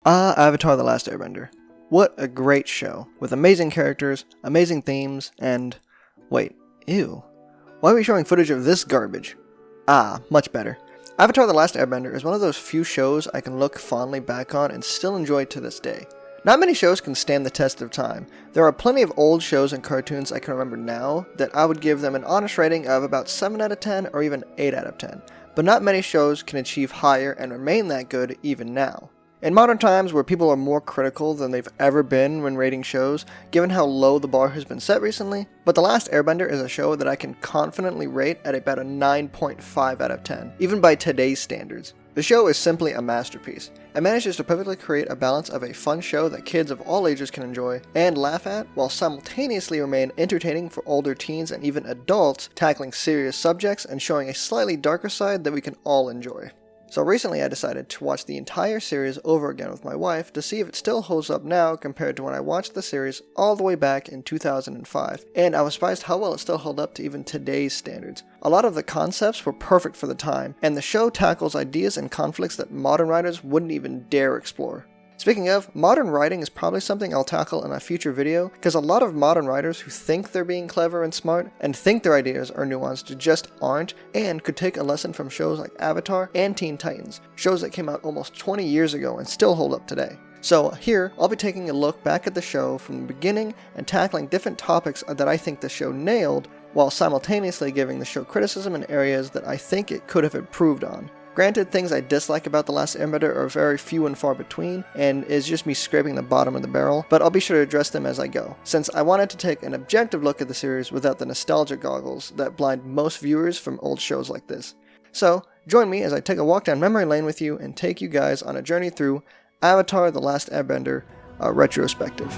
Avatar: The Last Airbender. What a great show, with amazing characters, amazing themes, and... wait, ew. Why are we showing footage of this garbage? Much better. Avatar: The Last Airbender is one of those few shows I can look fondly back on and still enjoy to this day. Not many shows can stand the test of time. There are plenty of old shows and cartoons I can remember now that I would give them an honest rating of about 7 out of 10 or even 8 out of 10, but not many shows can achieve higher and remain that good even now. In modern times, where people are more critical than they've ever been when rating shows, given how low the bar has been set recently, but The Last Airbender is a show that I can confidently rate at about a 9.5 out of 10, even by today's standards. The show is simply a masterpiece. It manages to perfectly create a balance of a fun show that kids of all ages can enjoy and laugh at, while simultaneously remain entertaining for older teens and even adults, tackling serious subjects and showing a slightly darker side that we can all enjoy. So recently I decided to watch the entire series over again with my wife to see if it still holds up now compared to when I watched the series all the way back in 2005, and I was surprised how well it still held up to even today's standards. A lot of the concepts were perfect for the time, and the show tackles ideas and conflicts that modern writers wouldn't even dare explore. Speaking of, modern writing is probably something I'll tackle in a future video, because a lot of modern writers who think they're being clever and smart, and think their ideas are nuanced just aren't, and could take a lesson from shows like Avatar and Teen Titans, shows that came out almost 20 years ago and still hold up today. So here, I'll be taking a look back at the show from the beginning and tackling different topics that I think the show nailed, while simultaneously giving the show criticism in areas that I think it could have improved on. Granted, things I dislike about The Last Airbender are very few and far between, and is just me scraping the bottom of the barrel, but I'll be sure to address them as I go, since I wanted to take an objective look at the series without the nostalgia goggles that blind most viewers from old shows like this. So, join me as I take a walk down memory lane with you and take you guys on a journey through Avatar: The Last Airbender, a retrospective.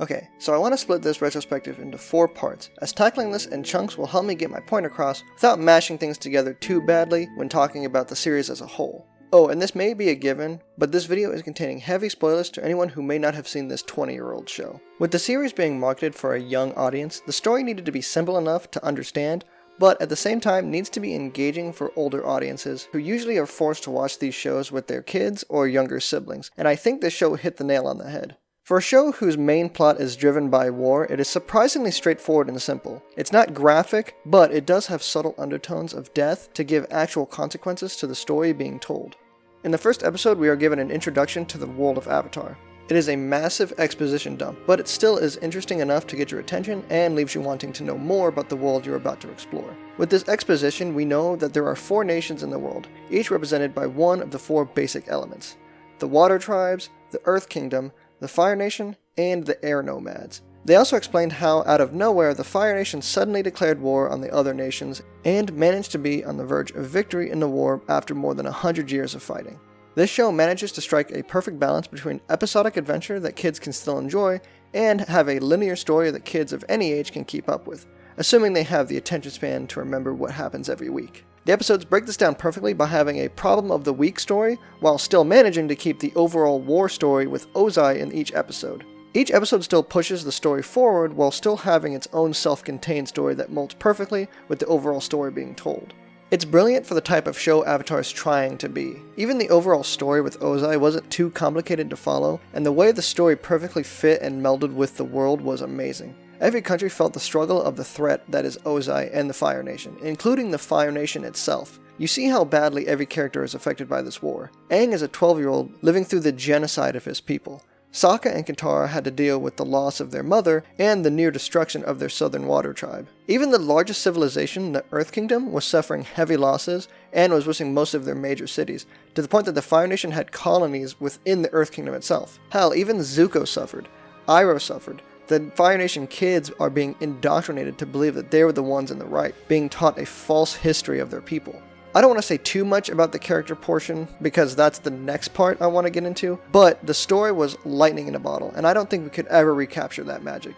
Okay, so I want to split this retrospective into 4 parts, as tackling this in chunks will help me get my point across without mashing things together too badly when talking about the series as a whole. Oh, and this may be a given, but this video is containing heavy spoilers to anyone who may not have seen this 20-year-old show. With the series being marketed for a young audience, the story needed to be simple enough to understand, but at the same time needs to be engaging for older audiences who usually are forced to watch these shows with their kids or younger siblings, and I think this show hit the nail on the head. For a show whose main plot is driven by war, it is surprisingly straightforward and simple. It's not graphic, but it does have subtle undertones of death to give actual consequences to the story being told. In the first episode, we are given an introduction to the world of Avatar. It is a massive exposition dump, but it still is interesting enough to get your attention and leaves you wanting to know more about the world you're about to explore. With this exposition, we know that there are 4 nations in the world, each represented by one of the 4 basic elements: the Water Tribes, the Earth Kingdom, the Fire Nation, and the Air Nomads. They also explained how, out of nowhere, the Fire Nation suddenly declared war on the other nations and managed to be on the verge of victory in the war after more than 100 years of fighting. This show manages to strike a perfect balance between episodic adventure that kids can still enjoy and have a linear story that kids of any age can keep up with, assuming they have the attention span to remember what happens every week. The episodes break this down perfectly by having a problem of the week story, while still managing to keep the overall war story with Ozai in each episode. Each episode still pushes the story forward while still having its own self-contained story that molds perfectly with the overall story being told. It's brilliant for the type of show Avatar is trying to be. Even the overall story with Ozai wasn't too complicated to follow, and the way the story perfectly fit and melded with the world was amazing. Every country felt the struggle of the threat that is Ozai and the Fire Nation, including the Fire Nation itself. You see how badly every character is affected by this war. Aang is a 12-year-old living through the genocide of his people. Sokka and Katara had to deal with the loss of their mother and the near destruction of their southern water tribe. Even the largest civilization, the Earth Kingdom, was suffering heavy losses and was losing most of their major cities, to the point that the Fire Nation had colonies within the Earth Kingdom itself. Hell, even Zuko suffered. Iroh suffered. The Fire Nation kids are being indoctrinated to believe that they were the ones in the right, being taught a false history of their people. I don't want to say too much about the character portion, because that's the next part I want to get into, but the story was lightning in a bottle, and I don't think we could ever recapture that magic.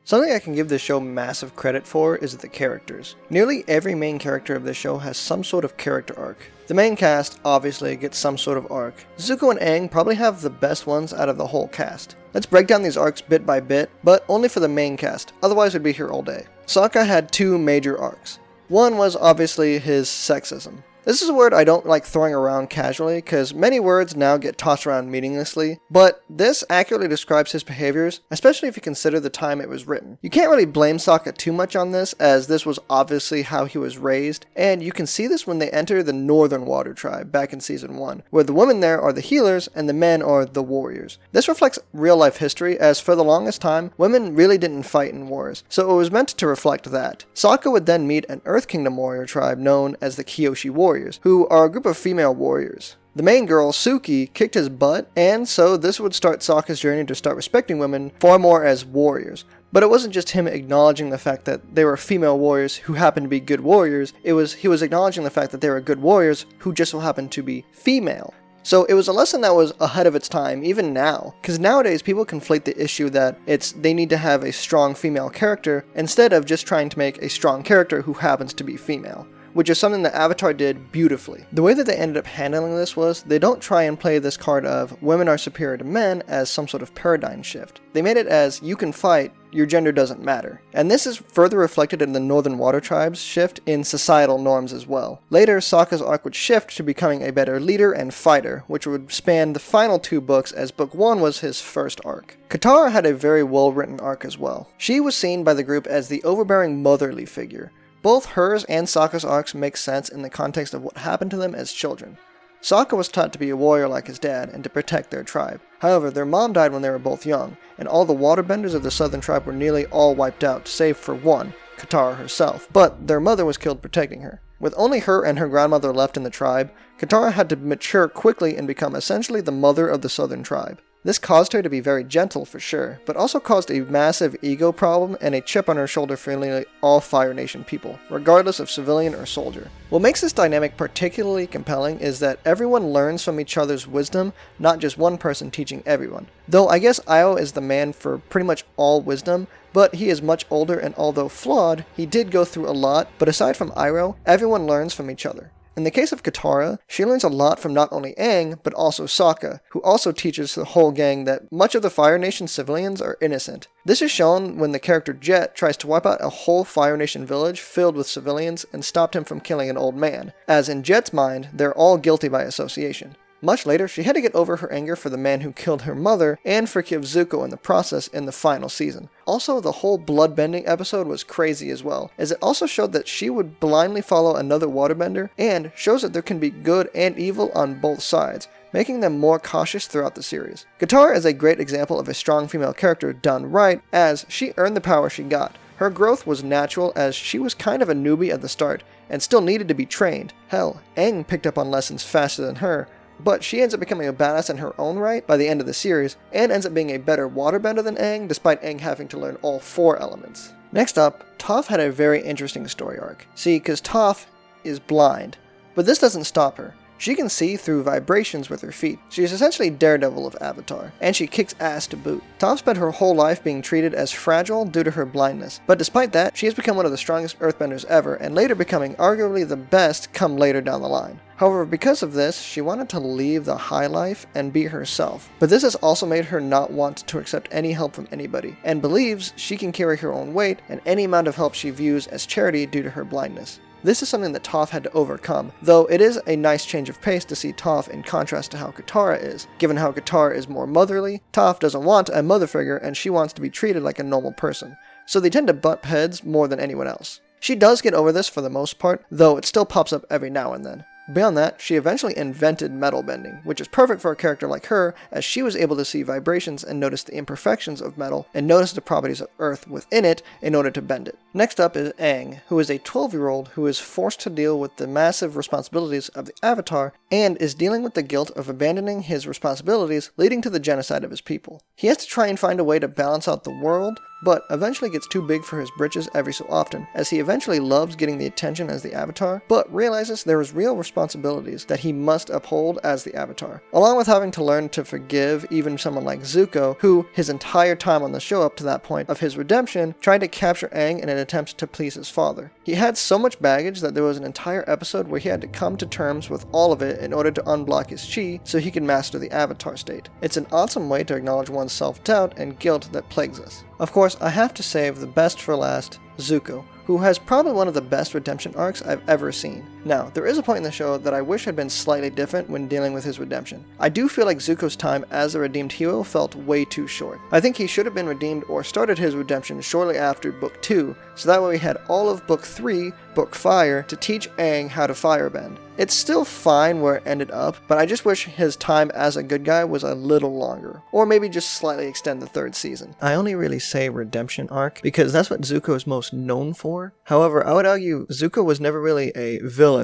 Something I can give this show massive credit for is the characters. Nearly every main character of this show has some sort of character arc. The main cast obviously gets some sort of arc. Zuko and Aang probably have the best ones out of the whole cast. Let's break down these arcs bit by bit, but only for the main cast, otherwise we'd be here all day. Sokka had two major arcs. One was obviously his sexism. This is a word I don't like throwing around casually, because many words now get tossed around meaninglessly, but this accurately describes his behaviors, especially if you consider the time it was written. You can't really blame Sokka too much on this, as this was obviously how he was raised, and you can see this when they enter the Northern Water Tribe back in Season 1, where the women there are the healers and the men are the warriors. This reflects real-life history, as for the longest time, women really didn't fight in wars, so it was meant to reflect that. Sokka would then meet an Earth Kingdom warrior tribe known as the Kyoshi Warriors, who are a group of female warriors. The main girl, Suki, kicked his butt, and so this would start Sokka's journey to start respecting women far more as warriors. But it wasn't just him acknowledging the fact that they were female warriors who happened to be good warriors, he was acknowledging the fact that they were good warriors who just so happened to be female. So it was a lesson that was ahead of its time, even now. Because nowadays people conflate the issue that they need to have a strong female character instead of just trying to make a strong character who happens to be female, which is something that Avatar did beautifully. The way that they ended up handling this was, they don't try and play this card of women are superior to men as some sort of paradigm shift. They made it as, you can fight, your gender doesn't matter. And this is further reflected in the Northern Water Tribe's shift in societal norms as well. Later, Sokka's arc would shift to becoming a better leader and fighter, which would span the final two books, as Book 1 was his first arc. Katara had a very well-written arc as well. She was seen by the group as the overbearing motherly figure. Both hers and Sokka's arcs make sense in the context of what happened to them as children. Sokka was taught to be a warrior like his dad and to protect their tribe. However, their mom died when they were both young, and all the waterbenders of the southern tribe were nearly all wiped out, save for one, Katara herself. But their mother was killed protecting her. With only her and her grandmother left in the tribe, Katara had to mature quickly and become essentially the mother of the southern tribe. This caused her to be very gentle for sure, but also caused a massive ego problem and a chip on her shoulder for nearly all Fire Nation people, regardless of civilian or soldier. What makes this dynamic particularly compelling is that everyone learns from each other's wisdom, not just one person teaching everyone. Though I guess Io is the man for pretty much all wisdom, but he is much older and although flawed, he did go through a lot, but aside from Iroh, everyone learns from each other. In the case of Katara, she learns a lot from not only Aang, but also Sokka, who also teaches the whole gang that much of the Fire Nation civilians are innocent. This is shown when the character Jet tries to wipe out a whole Fire Nation village filled with civilians and stopped him from killing an old man, as in Jet's mind, they're all guilty by association. Much later, she had to get over her anger for the man who killed her mother and forgive Zuko in the process in the final season. Also, the whole bloodbending episode was crazy as well, as it also showed that she would blindly follow another waterbender and shows that there can be good and evil on both sides, making them more cautious throughout the series. Katara is a great example of a strong female character done right, as she earned the power she got. Her growth was natural as she was kind of a newbie at the start and still needed to be trained. Hell, Aang picked up on lessons faster than her, but she ends up becoming a badass in her own right by the end of the series, and ends up being a better waterbender than Aang, despite Aang having to learn all 4 elements. Next up, Toph had a very interesting story arc. See, because Toph is blind, but this doesn't stop her. She can see through vibrations with her feet. She is essentially Daredevil of Avatar, and she kicks ass to boot. Toph spent her whole life being treated as fragile due to her blindness, but despite that, she has become one of the strongest earthbenders ever, and later becoming arguably the best come later down the line. However, because of this, she wanted to leave the high life and be herself. But this has also made her not want to accept any help from anybody, and believes she can carry her own weight and any amount of help she views as charity due to her blindness. This is something that Toph had to overcome, though it is a nice change of pace to see Toph in contrast to how Katara is. Given how Katara is more motherly, Toph doesn't want a mother figure and she wants to be treated like a normal person, so they tend to butt heads more than anyone else. She does get over this for the most part, though it still pops up every now and then. Beyond that, she eventually invented metal bending, which is perfect for a character like her, as she was able to see vibrations and notice the imperfections of metal, and notice the properties of earth within it in order to bend it. Next up is Aang, who is a 12-year-old who is forced to deal with the massive responsibilities of the Avatar, and is dealing with the guilt of abandoning his responsibilities, leading to the genocide of his people. He has to try and find a way to balance out the world, but eventually gets too big for his britches every so often, as he eventually loves getting the attention as the Avatar, but realizes there is real responsibilities that he must uphold as the Avatar, along with having to learn to forgive even someone like Zuko, who his entire time on the show up to that point of his redemption tried to capture Aang in an attempt to please his father. He had so much baggage that there was an entire episode where he had to come to terms with all of it in order to unblock his chi so he could master the Avatar state. It's an awesome way to acknowledge one's self-doubt and guilt that plagues us. Of course, I have to save the best for last, Zuko, who has probably one of the best redemption arcs I've ever seen. Now, there is a point in the show that I wish had been slightly different when dealing with his redemption. I do feel like Zuko's time as a redeemed hero felt way too short. I think he should have been redeemed or started his redemption shortly after Book 2, so that way we had all of Book 3, Book Fire, to teach Aang how to firebend. It's still fine where it ended up, but I just wish his time as a good guy was a little longer, or maybe just slightly extend the third season. I only really say redemption arc because that's what Zuko is most known for. However, I would argue Zuko was never really a villain.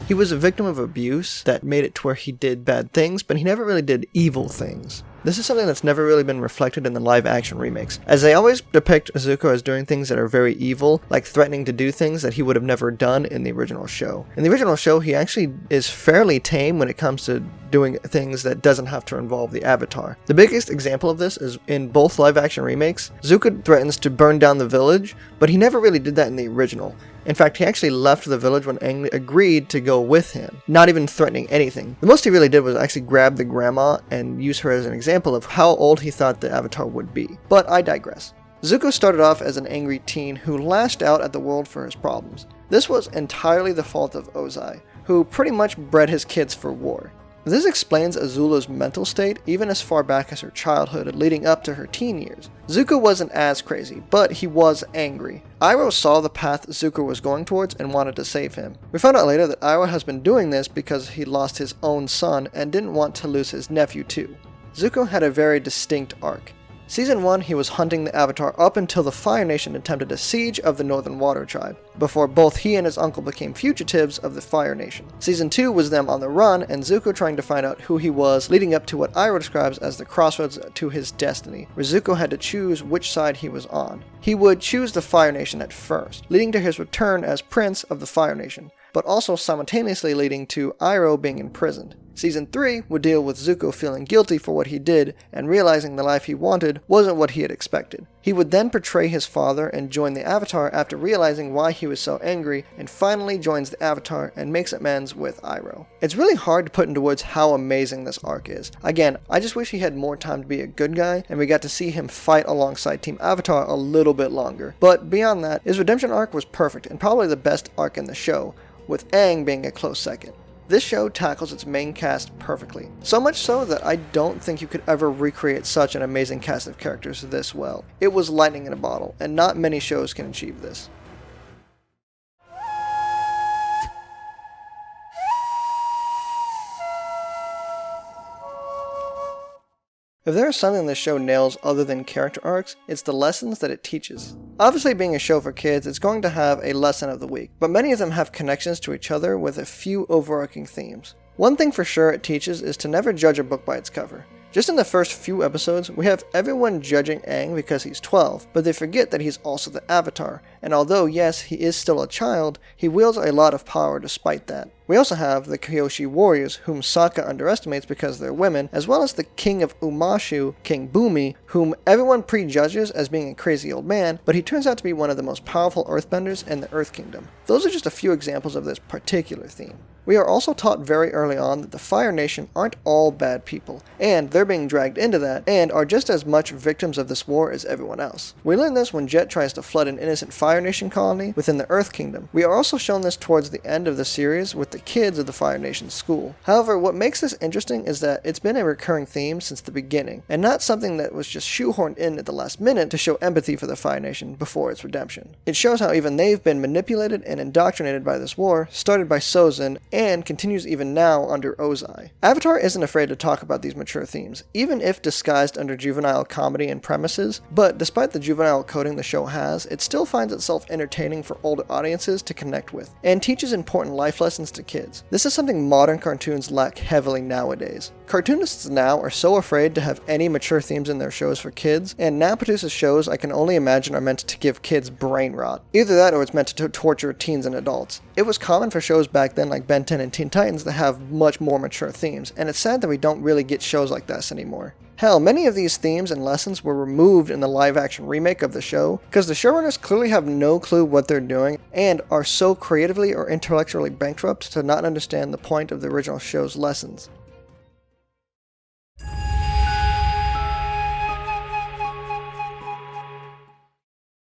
He was a victim of abuse that made it to where he did bad things, but he never really did evil things. This is something that's never really been reflected in the live-action remakes, as they always depict Zuko as doing things that are very evil, like threatening to do things that he would have never done in the original show. In the original show, he actually is fairly tame when it comes to doing things that doesn't have to involve the Avatar. The biggest example of this is in both live-action remakes. Zuko threatens to burn down the village, but he never really did that in the original. In fact, he actually left the village when Aang agreed to go with him, not even threatening anything. The most he really did was actually grab the grandma and use her as an example of how old he thought the Avatar would be. But I digress. Zuko started off as an angry teen who lashed out at the world for his problems. This was entirely the fault of Ozai, who pretty much bred his kids for war. This explains Azula's mental state even as far back as her childhood leading up to her teen years. Zuko wasn't as crazy, but he was angry. Iroh saw the path Zuko was going towards and wanted to save him. We found out later that Iroh has been doing this because he lost his own son and didn't want to lose his nephew too. Zuko had a very distinct arc. Season 1, he was hunting the Avatar up until the Fire Nation attempted a siege of the Northern Water Tribe, before both he and his uncle became fugitives of the Fire Nation. Season 2 was them on the run and Zuko trying to find out who he was, leading up to what Iroh describes as the crossroads to his destiny, where Zuko had to choose which side he was on. He would choose the Fire Nation at first, leading to his return as Prince of the Fire Nation, but also simultaneously leading to Iroh being imprisoned. Season 3 would deal with Zuko feeling guilty for what he did and realizing the life he wanted wasn't what he had expected. He would then betray his father and join the Avatar after realizing why he was so angry, and finally joins the Avatar and makes amends with Iroh. It's really hard to put into words how amazing this arc is. Again, I just wish he had more time to be a good guy and we got to see him fight alongside Team Avatar a little bit longer. But beyond that, his redemption arc was perfect and probably the best arc in the show, with Aang being a close second. This show tackles its main cast perfectly, so much so that I don't think you could ever recreate such an amazing cast of characters this well. It was lightning in a bottle, and not many shows can achieve this. If there is something this show nails other than character arcs, it's the lessons that it teaches. Obviously, being a show for kids, it's going to have a lesson of the week, but many of them have connections to each other with a few overarching themes. One thing for sure it teaches is to never judge a book by its cover. Just in the first few episodes, we have everyone judging Aang because he's 12, but they forget that he's also the Avatar, and although yes, he is still a child, he wields a lot of power despite that. We also have the Kyoshi warriors, whom Sokka underestimates because they're women, as well as the king of Umashu, King Bumi, whom everyone prejudges as being a crazy old man, but he turns out to be one of the most powerful earthbenders in the Earth Kingdom. Those are just a few examples of this particular theme. We are also taught very early on that the Fire Nation aren't all bad people, and they're being dragged into that, and are just as much victims of this war as everyone else. We learn this when Jet tries to flood an innocent Fire Nation colony within the Earth Kingdom. We are also shown this towards the end of the series with the kids of the Fire Nation school. However, what makes this interesting is that it's been a recurring theme since the beginning, and not something that was just shoehorned in at the last minute to show empathy for the Fire Nation before its redemption. It shows how even they've been manipulated and indoctrinated by this war, started by Sozin and continues even now under Ozai. Avatar isn't afraid to talk about these mature themes, even if disguised under juvenile comedy and premises, but despite the juvenile coding the show has, it still finds itself entertaining for older audiences to connect with, and teaches important life lessons to kids. This is something modern cartoons lack heavily nowadays. Cartoonists now are so afraid to have any mature themes in their shows for kids, and now produces shows I can only imagine are meant to give kids brain rot. Either that or it's meant to torture teens and adults. It was common for shows back then like Ben 10 and Teen Titans to have much more mature themes, and it's sad that we don't really get shows like this anymore. Hell, many of these themes and lessons were removed in the live-action remake of the show because the showrunners clearly have no clue what they're doing and are so creatively or intellectually bankrupt to not understand the point of the original show's lessons.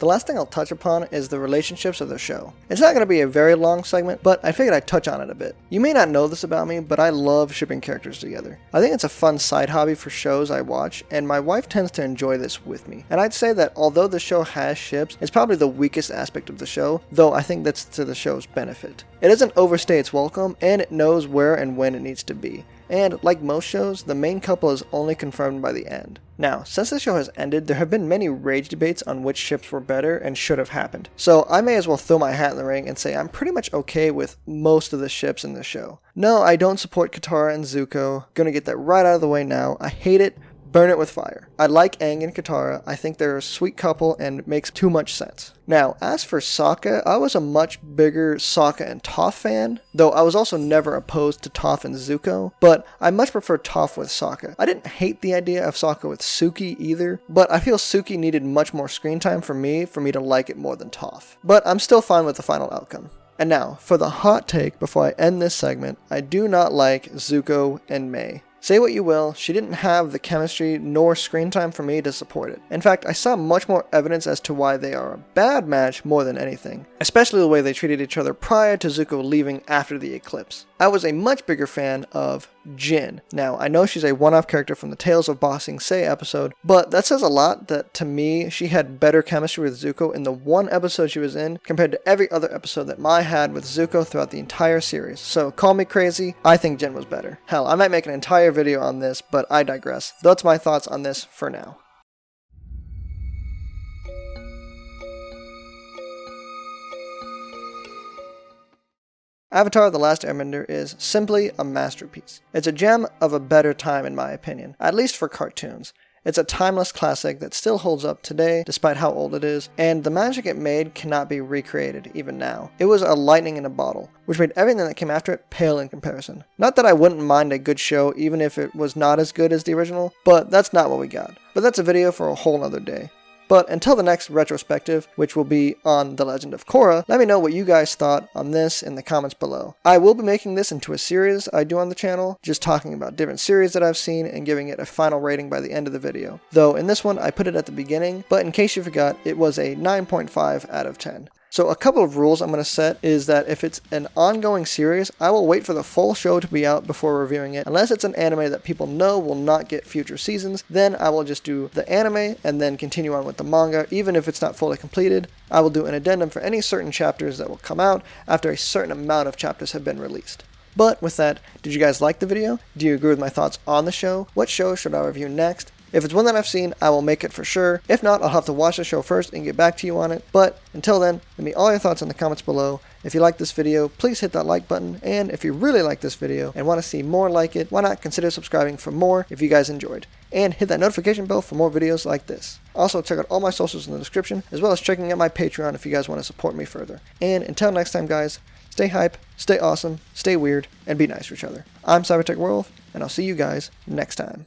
The last thing I'll touch upon is the relationships of the show. It's not going to be a very long segment, but I figured I'd touch on it a bit. You may not know this about me, but I love shipping characters together. I think it's a fun side hobby for shows I watch, and my wife tends to enjoy this with me. And I'd say that although the show has ships, it's probably the weakest aspect of the show, though I think that's to the show's benefit. It doesn't overstay its welcome, and it knows where and when it needs to be. And, like most shows, the main couple is only confirmed by the end. Now, since the show has ended, there have been many rage debates on which ships were better and should have happened. So I may as well throw my hat in the ring and say I'm pretty much okay with most of the ships in the show. No, I don't support Katara and Zuko. Gonna get that right out of the way now. I hate it. Burn it with fire. I like Aang and Katara. I think they're a sweet couple and it makes too much sense. Now, as for Sokka, I was a much bigger Sokka and Toph fan, though I was also never opposed to Toph and Zuko, but I much prefer Toph with Sokka. I didn't hate the idea of Sokka with Suki either, but I feel Suki needed much more screen time for me to like it more than Toph. But I'm still fine with the final outcome. And now, for the hot take before I end this segment, I do not like Zuko and Mei. Say what you will, she didn't have the chemistry nor screen time for me to support it. In fact, I saw much more evidence as to why they are a bad match more than anything, especially the way they treated each other prior to Zuko leaving after the eclipse. I was a much bigger fan of Jin. Now, I know she's a one-off character from the Tales of Ba Sing Se episode, but that says a lot that, to me, she had better chemistry with Zuko in the one episode she was in compared to every other episode that Mai had with Zuko throughout the entire series. So, call me crazy, I think Jin was better. Hell, I might make an entire video on this, but I digress. That's my thoughts on this for now. Avatar: The Last Airbender is simply a masterpiece. It's a gem of a better time in my opinion, at least for cartoons. It's a timeless classic that still holds up today, despite how old it is, and the magic it made cannot be recreated even now. It was a lightning in a bottle, which made everything that came after it pale in comparison. Not that I wouldn't mind a good show even if it was not as good as the original, but that's not what we got. But that's a video for a whole nother day. But until the next retrospective, which will be on The Legend of Korra, let me know what you guys thought on this in the comments below. I will be making this into a series I do on the channel, just talking about different series that I've seen and giving it a final rating by the end of the video. Though in this one I put it at the beginning, but in case you forgot, it was a 9.5 out of 10. So a couple of rules I'm going to set is that if it's an ongoing series, I will wait for the full show to be out before reviewing it. Unless it's an anime that people know will not get future seasons, then I will just do the anime and then continue on with the manga, even if it's not fully completed. I will do an addendum for any certain chapters that will come out after a certain amount of chapters have been released. But with that, did you guys like the video? Do you agree with my thoughts on the show? What show should I review next? If it's one that I've seen, I will make it for sure. If not, I'll have to watch the show first and get back to you on it. But until then, leave me all your thoughts in the comments below. If you like this video, please hit that like button. And if you really like this video and want to see more like it, why not consider subscribing for more if you guys enjoyed. And hit that notification bell for more videos like this. Also, check out all my socials in the description, as well as checking out my Patreon if you guys want to support me further. And until next time, guys, stay hype, stay awesome, stay weird, and be nice to each other. I'm CyberTech Werewolf, and I'll see you guys next time.